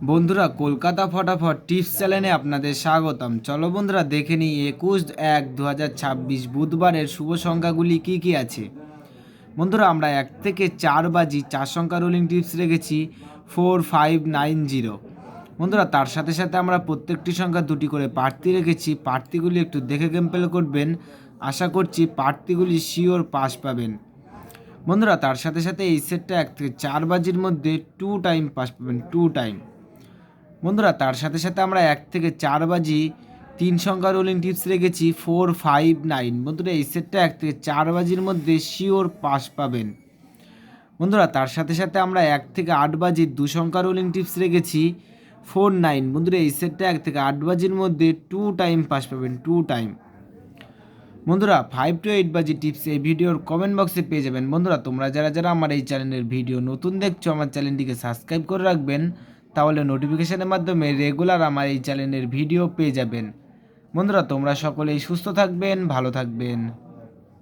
বন্ধুরা, কলকাতা ফটাফট টিপস চ্যানেলে আপনাদের স্বাগতম। চলো বন্ধুরা, দেখে নিই 21/1/2026 বুধবারের শুভ সংখ্যাগুলি কি কি আছে। বন্ধুরা, আমরা 1 থেকে 4 বাজি 4 সংখ্যা রোলিং টিপস রেখেছি 4590। বন্ধুরা, তার সাথে সাথে আমরা প্রত্যেকটি সংখ্যা দুটি করে প্রার্থী রেখেছি। প্রার্থীগুলি একটু দেখে গেম প্লে করবেন। আশা করছি প্রার্থীগুলি শিওর পাস পাবেন। বন্ধুরা, তার সাথে সাথে এই সেটটা 1 থেকে 4 বাজির মধ্যে 2 টাইম পাস পাবেন, 2 টাইম। বন্ধুরা, তার সাথে সাথে আমরা 1 থেকে 4 বাজি 3 সংখ্যা রোলিং টিপস রেখেছি 459। বন্ধুরা, এই সেটটা 1 থেকে 4 বাজির মধ্যে শিওর পাস পাবেন। বন্ধুরা, তার সাথে সাথে আমরা 1 থেকে 8 বাজির 2 সংখ্যা রোলিং টিপস রেখেছি 49। বন্ধুরা, এই সেটটা 1 থেকে 8 বাজির মধ্যে 2 টাইম পাস পাবেন, 2 টাইম। বন্ধুরা, 5 to 8 বাজি টিপস এই ভিডিওর কমেন্ট বক্সে পেয়ে যাবেন। বন্ধুরা, তোমরা যারা যারা আমার এই চ্যানেলের ভিডিও নতুন দেখছো, আমার চ্যানেলটিকে সাবস্ক্রাইব করে রাখবেন, তাহলে নোটিফিকেশনের মাধ্যমে রেগুলার আমার এই চ্যানেলের ভিডিও পেয়ে যাবেন। বন্ধুরা, তোমরা সকলেই সুস্থ থাকবেন, ভালো থাকবেন।